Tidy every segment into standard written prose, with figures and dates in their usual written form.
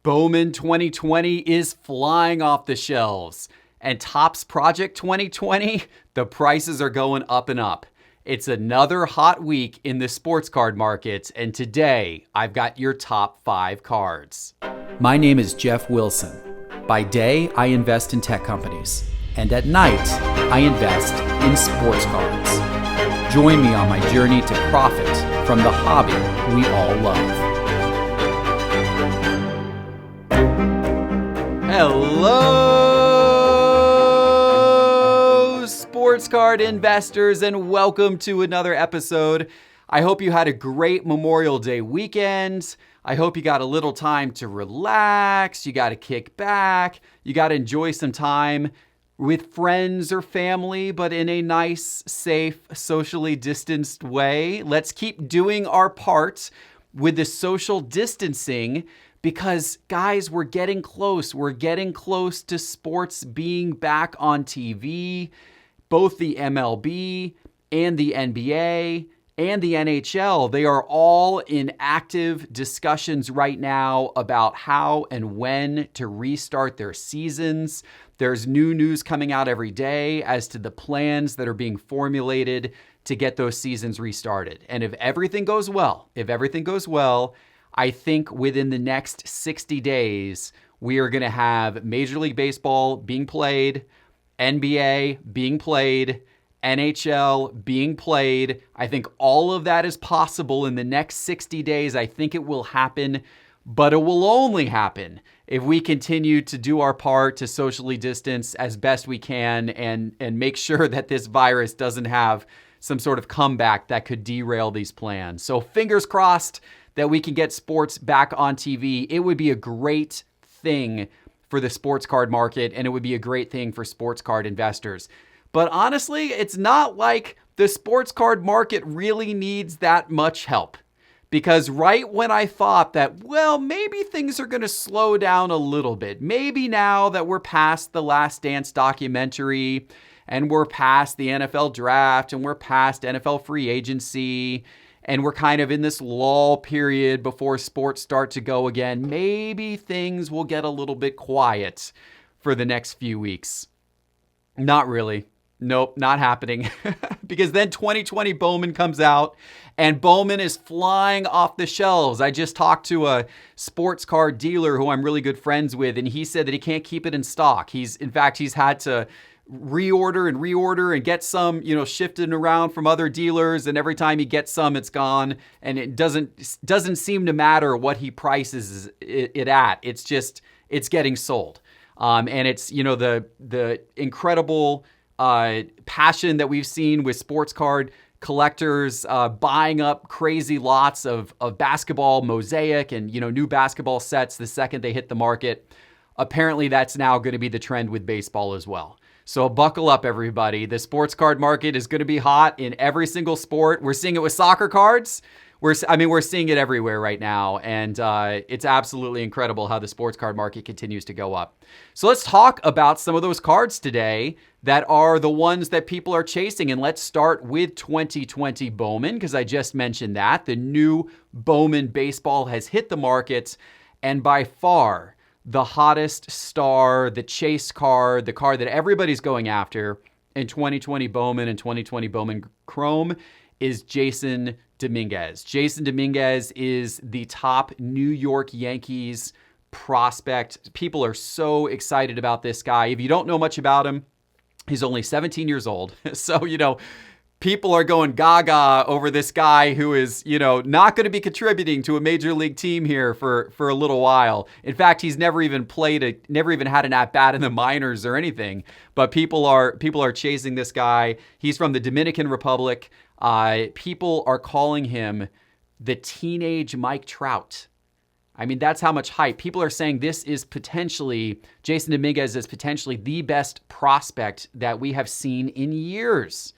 Bowman 2020 is flying off the shelves. And Topps Project 2020, the prices are going up and up. It's another hot week in the sports card market, and today I've got your top 5 cards. My name is Jeff Wilson. By day, I invest in tech companies, and at night, I invest in sports cards. Join me on my journey to profit from the hobby we all love. Hello, sports card investors, and welcome to another episode. I hope you had a great Memorial Day weekend. I hope you got a little time to relax, you got to kick back, you got to enjoy some time with friends or family, but in a nice, safe, socially distanced way. Let's keep doing our part with the social distancing because, guys, we're getting close. We're getting close to sports being back on TV. Both the MLB and the NBA and the NHL, they are all in active discussions right now about how and when to restart their seasons. There's new news coming out every day as to the plans that are being formulated to get those seasons restarted. And if everything goes well, I think within the next 60 days, we are going to have Major League Baseball being played, NBA being played, NHL being played. I think all of that is possible in the next 60 days. I think it will happen, but it will only happen if we continue to do our part to socially distance as best we can and make sure that this virus doesn't have some sort of comeback that could derail these plans. So fingers crossed that we can get sports back on TV. It would be a great thing for the sports card market, and it would be a great thing for sports card investors. But honestly, it's not like the sports card market really needs that much help. Because right when I thought that, well, maybe things are going to slow down a little bit, maybe now that we're past the Last Dance documentary, and we're past the NFL draft, and we're past NFL free agency, and we're kind of in this lull period before sports start to go again, maybe things will get a little bit quiet for the next few weeks. Not really. Nope, not happening. Because then 2020 Bowman comes out, and Bowman is flying off the shelves. I just talked to a sports card dealer who I'm really good friends with, and he said that he can't keep it in stock. He's had to reorder and get some, shifted around from other dealers, and every time he gets some, it's gone, and it doesn't seem to matter what he prices it at. It's getting sold, and it's the incredible passion that we've seen with sports card collectors buying up crazy lots of basketball mosaic and new basketball sets the second they hit the market. Apparently, that's now going to be the trend with baseball as well. So buckle up, everybody. The sports card market is going to be hot in every single sport. We're seeing it with soccer cards. We're seeing it everywhere right now. And it's absolutely incredible how the sports card market continues to go up. So let's talk about some of those cards today that are the ones that people are chasing. And let's start with 2020 Bowman, because I just mentioned that. The new Bowman baseball has hit the market, and by far the hottest star, the chase card, the card that everybody's going after in 2020 Bowman and 2020 Bowman Chrome is Jasson Dominguez. Jasson Dominguez is the top New York Yankees prospect. People are so excited about this guy. If you don't know much about him, he's only 17 years old. So, people are going gaga over this guy who is, not going to be contributing to a major league team here for a little while. In fact, he's never even had an at-bat in the minors or anything. But people are chasing this guy. He's from the Dominican Republic. People are calling him the teenage Mike Trout. I mean, that's how much hype. People are saying Jasson Dominguez is potentially the best prospect that we have seen in years.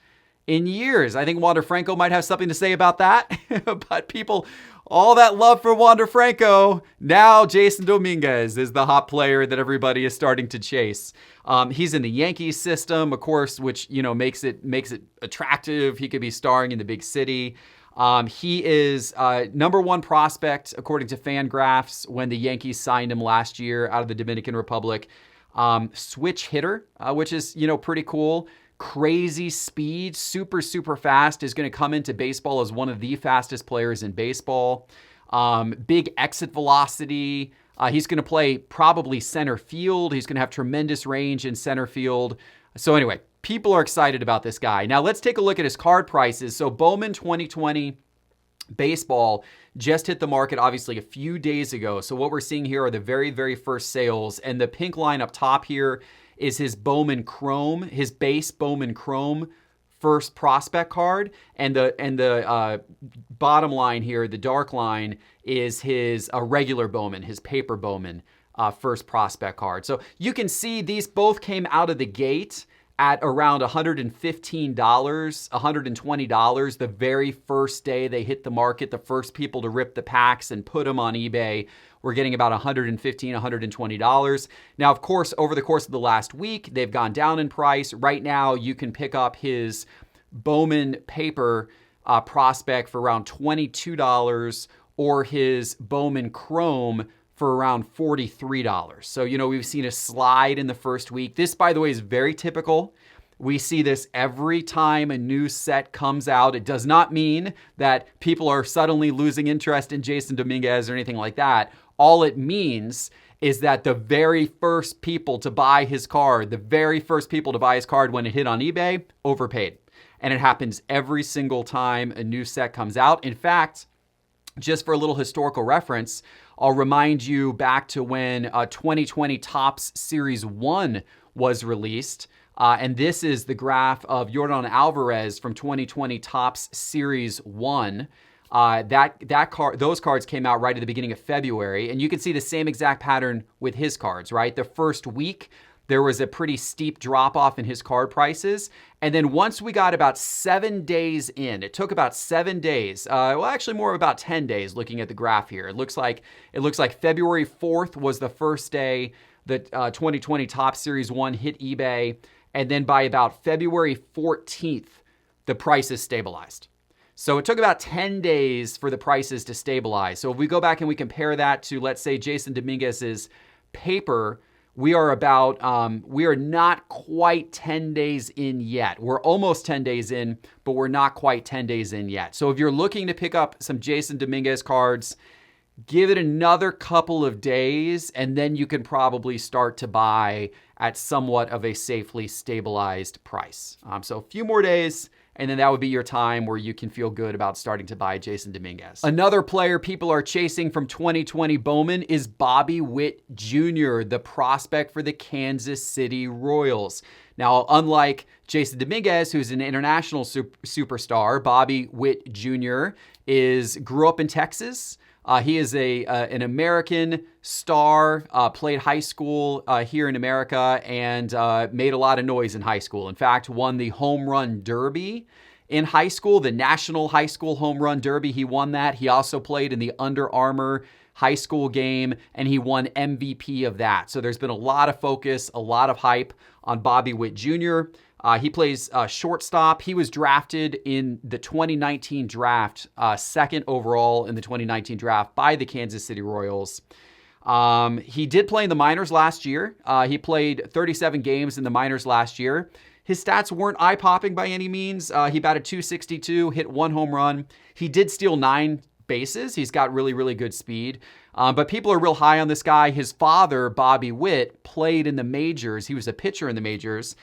I think Wander Franco might have something to say about that. But people, all that love for Wander Franco, now Jasson Dominguez is the hot player that everybody is starting to chase. He's in the Yankees system, of course, which makes it attractive. He could be starring in the big city. He is number one prospect, according to Fangraphs, when the Yankees signed him last year out of the Dominican Republic. Switch hitter, which is, pretty cool. Crazy speed, super, super fast, is going to come into baseball as one of the fastest players in baseball. Big exit velocity. He's going to play probably center field. He's going to have tremendous range in center field. So anyway, people are excited about this guy. Now let's take a look at his card prices. So Bowman 2020 baseball just hit the market obviously a few days ago. So what we're seeing here are the very, very first sales. And the pink line up top here is his Bowman Chrome, his base Bowman Chrome first prospect card. And the bottom line here, the dark line, is his regular Bowman, his paper Bowman first prospect card. So you can see these both came out of the gate at around $115, $120 the very first day they hit the market. The first people to rip the packs and put them on eBay were getting about $115, $120. Now, of course, over the course of the last week, they've gone down in price. Right now, you can pick up his Bowman paper prospect for around $22 or his Bowman Chrome for around $43. So, we've seen a slide in the first week. This, by the way, is very typical. We see this every time a new set comes out. It does not mean that people are suddenly losing interest in Jason Dominguez or anything like that. All it means is that the very first people to buy his card, when it hit on eBay, overpaid. And it happens every single time a new set comes out. In fact, just for a little historical reference, I'll remind you back to when 2020 Topps Series 1 was released. And this is the graph of Yordan Alvarez from 2020 Topps Series 1. Those cards came out right at the beginning of February. And you can see the same exact pattern with his cards, right? The first week, there was a pretty steep drop-off in his card prices. And then once we got about 7 days in, it took about 7 days, actually more about 10 days looking at the graph here. It looks like February 4th was the first day that 2020 Topps Series 1 hit eBay. And then by about February 14th, the prices stabilized. So it took about 10 days for the prices to stabilize. So if we go back and we compare that to, let's say, Jason Dominguez's paper, we are not quite 10 days in yet. We're almost 10 days in, but we're not quite 10 days in yet. So if you're looking to pick up some Jason Dominguez cards, give it another couple of days, and then you can probably start to buy at somewhat of a safely stabilized price. So a few more days, and then that would be your time where you can feel good about starting to buy Jason Dominguez. Another player people are chasing from 2020 Bowman is Bobby Witt Jr., the prospect for the Kansas City Royals. Now, unlike Jason Dominguez, who's an international superstar, Bobby Witt Jr. grew up in Texas. He is an American star, played high school here in America, and made a lot of noise in high school. In fact, won the home run derby in high school, the National High School Home Run Derby. He won that. He also played in the Under Armour high school game, and he won MVP of that. So there's been a lot of focus, a lot of hype on Bobby Witt Jr. He plays shortstop. He was drafted in the 2019 draft, second overall in the 2019 draft by the Kansas City Royals. He did play in the minors last year. He played 37 games in the minors last year. His stats weren't eye-popping by any means. He batted .262, hit 1 home run. He did steal 9 bases. He's got really, really good speed. But people are real high on this guy. His father, Bobby Witt, played in the majors. He was a pitcher in the majors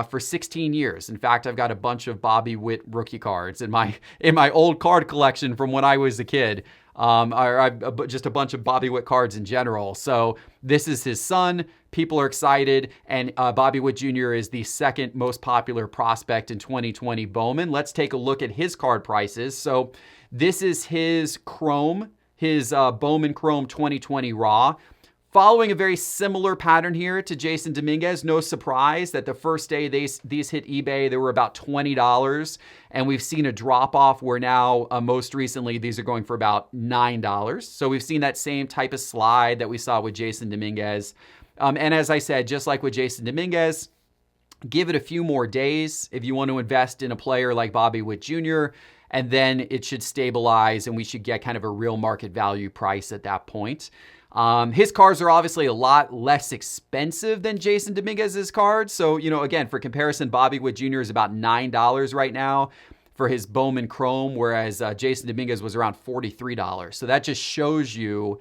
for 16 years. In fact, I've got a bunch of Bobby Witt rookie cards in my old card collection from when I was a kid. Just a bunch of Bobby Witt cards in general. So this is his son. People are excited. And Bobby Witt Jr. is the second most popular prospect in 2020 Bowman. Let's take a look at his card prices. So this is his Chrome, his Bowman Chrome 2020 Raw. Following a very similar pattern here to Jason Dominguez, no surprise that the first day these hit eBay, they were about $20, and we've seen a drop-off where now, most recently, these are going for about $9. So we've seen that same type of slide that we saw with Jason Dominguez. And as I said, just like with Jason Dominguez, give it a few more days if you want to invest in a player like Bobby Witt Jr., and then it should stabilize and we should get kind of a real market value price at that point. His cards are obviously a lot less expensive than Jasson Dominguez's cards. So, again, for comparison, Bobby Witt Jr. is about $9 right now for his Bowman Chrome, whereas Jasson Dominguez was around $43. So that just shows you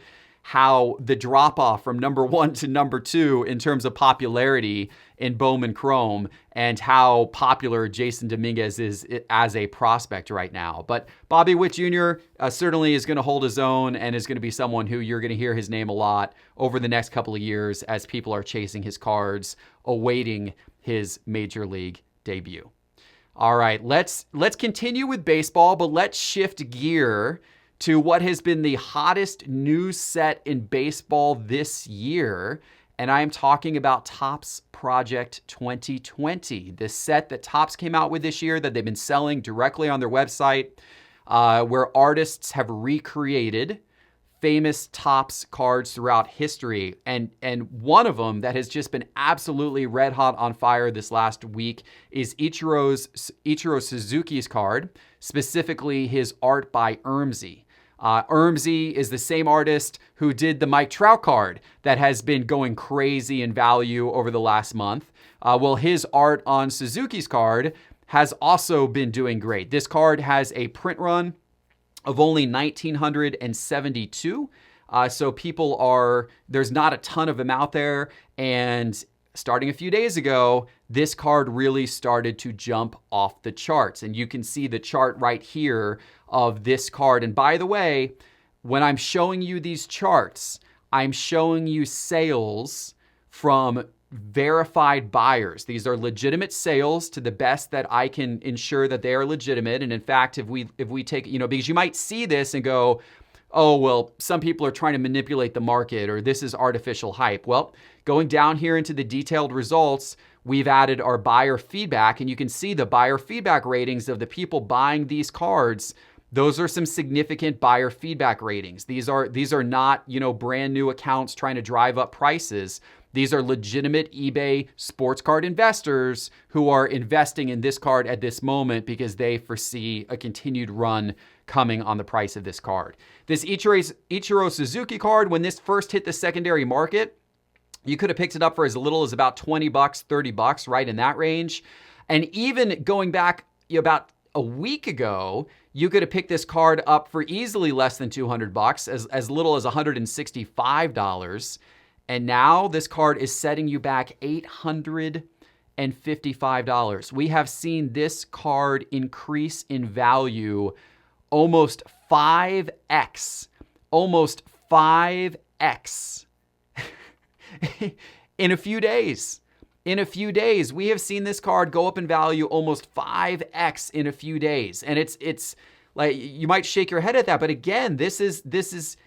how the drop-off from number 1 to number 2 in terms of popularity in Bowman Chrome and how popular Jasson Dominguez is as a prospect right now. But Bobby Witt Jr. Certainly is going to hold his own and is going to be someone who you're going to hear his name a lot over the next couple of years as people are chasing his cards, awaiting his major league debut. All right, let's continue with baseball, but let's shift gear to what has been the hottest news set in baseball this year. And I am talking about Topps Project 2020, the set that Topps came out with this year that they've been selling directly on their website, where artists have recreated famous Topps cards throughout history. And one of them that has just been absolutely red hot on fire this last week is Ichiro Suzuki's card, specifically his art by Ermsey. Ermsey is the same artist who did the Mike Trout card that has been going crazy in value over the last month. Well, his art on Suzuki's card has also been doing great. This card has a print run of only 1,972. So there's not a ton of them out there. And starting a few days ago, this card really started to jump off the charts. And you can see the chart right here of this card. And by the way, when I'm showing you these charts, I'm showing you sales from verified buyers. These are legitimate sales to the best that I can ensure that they are legitimate. And in fact, if we take, because you might see this and go, oh, well, some people are trying to manipulate the market or this is artificial hype. Well, going down here into the detailed results, we've added our buyer feedback, and you can see the buyer feedback ratings of the people buying these cards. Those are some significant buyer feedback ratings. These are not, brand new accounts trying to drive up prices. These are legitimate eBay sports card investors who are investing in this card at this moment because they foresee a continued run coming on the price of this card. This Ichiro Suzuki card, when this first hit the secondary market, you could have picked it up for as little as about $20, $30, right in that range. And even going back about a week ago, you could have picked this card up for easily less than $200, as little as $165. And now this card is setting you back $855. We have seen this card increase in value almost 5x. Almost 5x. In a few days. In a few days, we have seen this card go up in value almost 5x in a few days. And it's like, you might shake your head at that, but again, these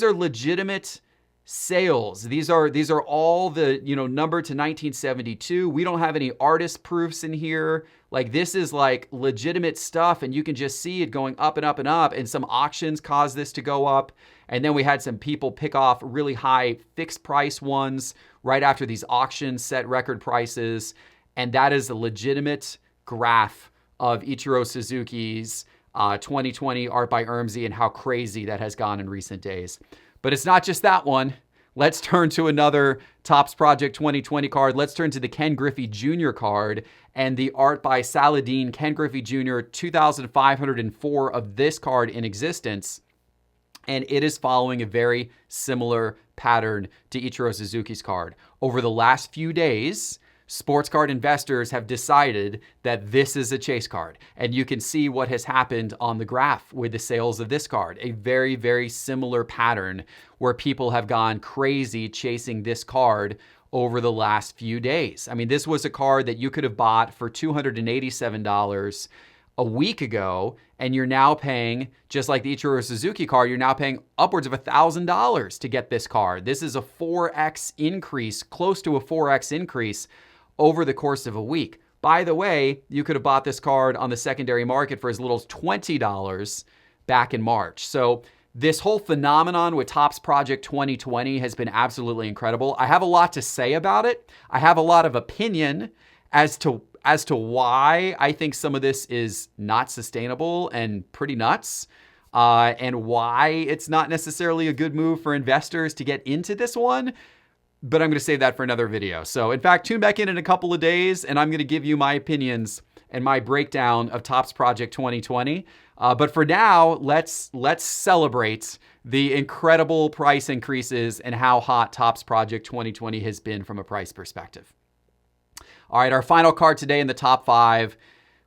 are legitimate sales. These are all the, numbered to 1972. We don't have any artist proofs in here. Like, this is like legitimate stuff, and you can just see it going up and up and up, and some auctions caused this to go up. And then we had some people pick off really high fixed price ones right after these auctions set record prices. And that is a legitimate graph of Ichiro Suzuki's 2020 art by Ermsey and how crazy that has gone in recent days. But it's not just that one. Let's turn to another Topps Project 2020 card. Let's turn to the Ken Griffey Jr. card and the art by Saladin. Ken Griffey Jr., 2,504 of this card in existence. And it is following a very similar pattern to Ichiro Suzuki's card. Over the last few days, sports card investors have decided that this is a chase card. And you can see what has happened on the graph with the sales of this card. A very, very similar pattern where people have gone crazy chasing this card over the last few days. I mean, this was a card that you could have bought for $287 a week ago, and you're now paying, just like the Ichiro Suzuki card, you're now paying upwards of $1,000 to get this card. This is a 4x increase, close to a 4x increase over the course of a week. By the way, you could have bought this card on the secondary market for as little as $20 back in March. So this whole phenomenon with Topps Project 2020 has been absolutely incredible. I have a lot to say about it. I have a lot of opinion as to as to why I think some of this is not sustainable and pretty nuts, and why it's not necessarily a good move for investors to get into this one. But I'm going to save that for another video. So in fact, tune back in a couple of days, and I'm going to give you my opinions and my breakdown of Topps Project 2020. But for now, let's celebrate the incredible price increases and how hot Topps Project 2020 has been from a price perspective. All right, our final card today in the top 5.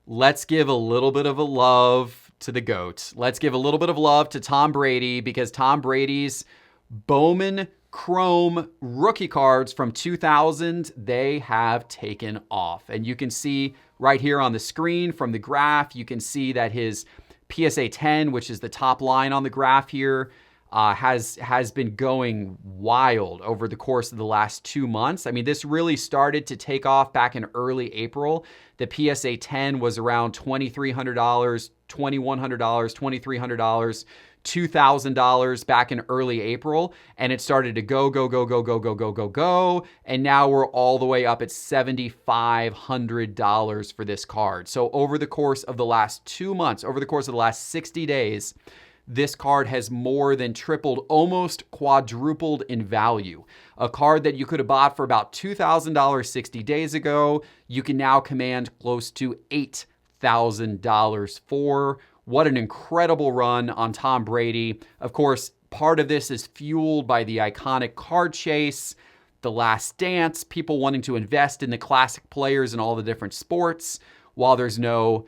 Let's give a little bit of a love to the GOAT. Let's give a little bit of love to Tom Brady, because Tom Brady's Bowman Chrome rookie cards from 2000, they have taken off. And you can see right here on the screen from the graph, you can see that his PSA 10, which is the top line on the graph here, has been going wild over the course of the last 2 months. I mean, this really started to take off back in early April. The PSA 10 was around $2,300, $2,100, $2,300, $2,000 back in early April, and it started to go. And now we're all the way up at $7,500 for this card. So over the course of the last 2 months, over the course of the last 60 days, this card has more than tripled, almost quadrupled in value. A card that you could have bought for about $2,000 60 days ago, you can now command close to $8,000 for. What an incredible run on Tom Brady. Of course, part of this is fueled by the iconic card chase, The Last Dance, people wanting to invest in the classic players in all the different sports while there's no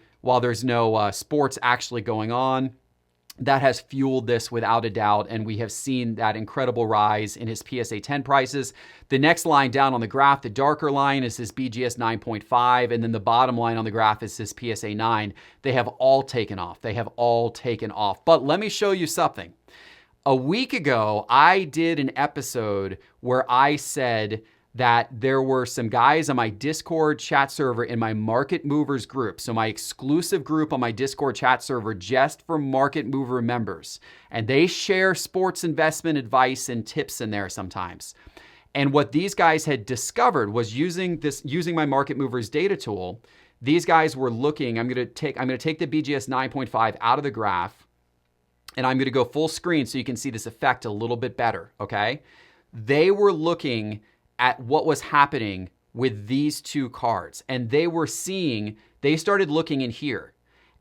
sports actually going on. That has fueled this without a doubt, and we have seen that incredible rise in his PSA 10 prices. The next line down on the graph, the darker line, is his BGS 9.5, and then the bottom line on the graph is his PSA 9. They have all taken off. But let me show you something. A week ago, I did an episode where I said that there were some guys on my Discord chat server in my Market Movers group. So my exclusive group on my Discord chat server just for Market Mover members. And they share sports investment advice and tips in there sometimes. And what these guys had discovered was using my Market Movers data tool, these guys were looking, I'm going to take the BGS 9.5 out of the graph, and I'm going to go full screen so you can see this effect a little bit better, okay? They were looking at what was happening with these two cards. And they started looking in here,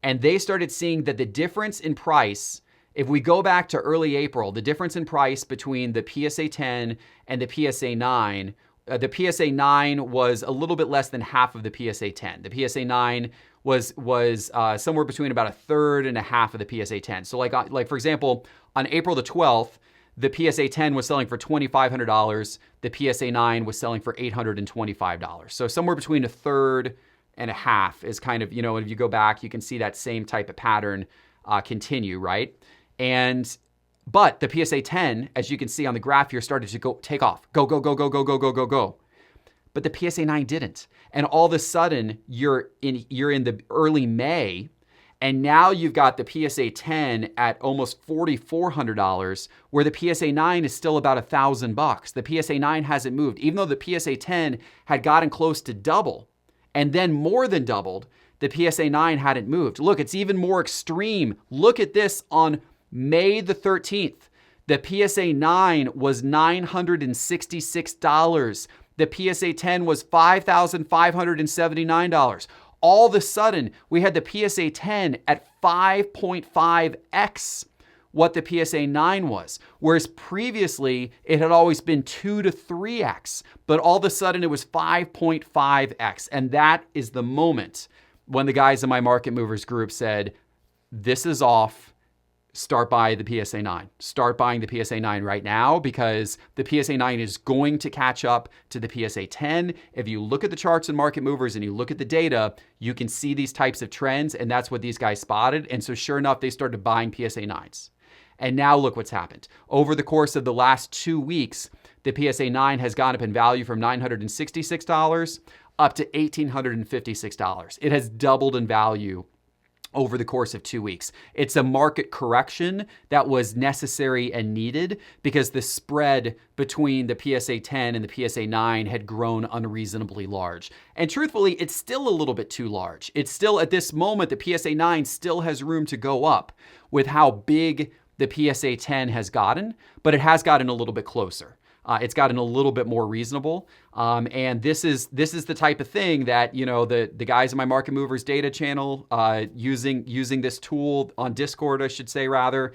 and they started seeing that the difference in price, if we go back to early April, the difference in price between the PSA 10 and the PSA 9, the PSA 9 was a little bit less than half of the PSA 10. The PSA 9 was somewhere between about a third and a half of the PSA 10. So like for example, on April the 12th, the PSA 10 was selling for $2,500. The PSA 9 was selling for $825. So somewhere between a third and a half is kind of, if you go back, you can see that same type of pattern continue, right? But the PSA 10, as you can see on the graph here, started to take off. Go. But the PSA 9 didn't. And all of a sudden, you're in the early May, and now you've got the PSA 10 at almost $4,400, where the PSA 9 is still about $1,000. The PSA 9 hasn't moved, even though the PSA 10 had gotten close to double, and then more than doubled. The PSA 9 hadn't moved. Look, it's even more extreme. Look at this on May the 13th. The PSA 9 was $966. The PSA 10 was $5,579. All of a sudden, we had the PSA 10 at 5.5x what the PSA 9 was, whereas previously it had always been 2 to 3x, but all of a sudden it was 5.5x. And that is the moment when the guys in my Market Movers group said, this is off. Start buying the PSA 9. Start buying the PSA 9 right now, because the PSA 9 is going to catch up to the PSA 10. If you look at the charts in Market Movers and you look at the data, you can see these types of trends, and that's what these guys spotted. And so sure enough, they started buying PSA 9s. And now look what's happened. Over the course of the last 2 weeks, the PSA 9 has gone up in value from $966 up to $1,856. It has doubled in value over the course of 2 weeks. It's a market correction that was necessary and needed because the spread between the PSA 10 and the PSA 9 had grown unreasonably large. And truthfully, it's still a little bit too large. It's still, at this moment, the PSA 9 still has room to go up with how big the PSA 10 has gotten, but it has gotten a little bit closer. It's gotten a little bit more reasonable. And this is the type of thing that, the guys in my Market Movers data channel, using this tool on Discord, I should say rather,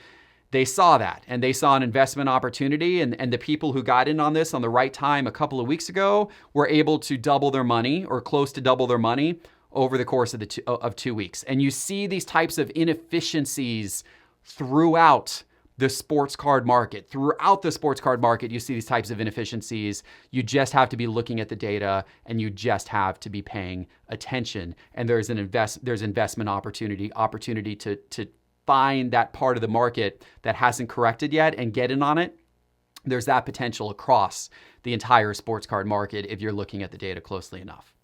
they saw that and they saw an investment opportunity, and the people who got in on this on the right time a couple of weeks ago were able to double their money or close to double their money over the course of 2 weeks. And you see these types of inefficiencies throughout the sports card market. Throughout the sports card market, you see these types of inefficiencies. You just have to be looking at the data, and you just have to be paying attention. And there's investment opportunity to find that part of the market that hasn't corrected yet and get in on it. There's that potential across the entire sports card market if you're looking at the data closely enough.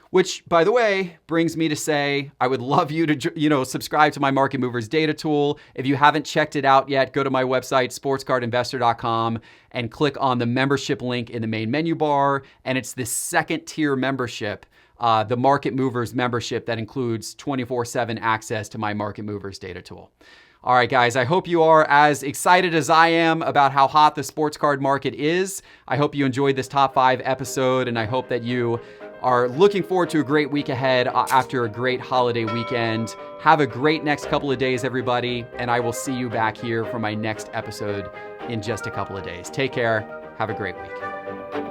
Which, by the way, brings me to say, I would love you to, subscribe to my Market Movers data tool. If you haven't checked it out yet, go to my website, sportscardinvestor.com, and click on the membership link in the main menu bar. And it's the second tier membership, the Market Movers membership that includes 24/7 access to my Market Movers data tool. All right, guys, I hope you are as excited as I am about how hot the sports card market is. I hope you enjoyed this top 5 episode, and I hope that you are looking forward to a great week ahead after a great holiday weekend. Have a great next couple of days, everybody, and I will see you back here for my next episode in just a couple of days. Take care. Have a great week.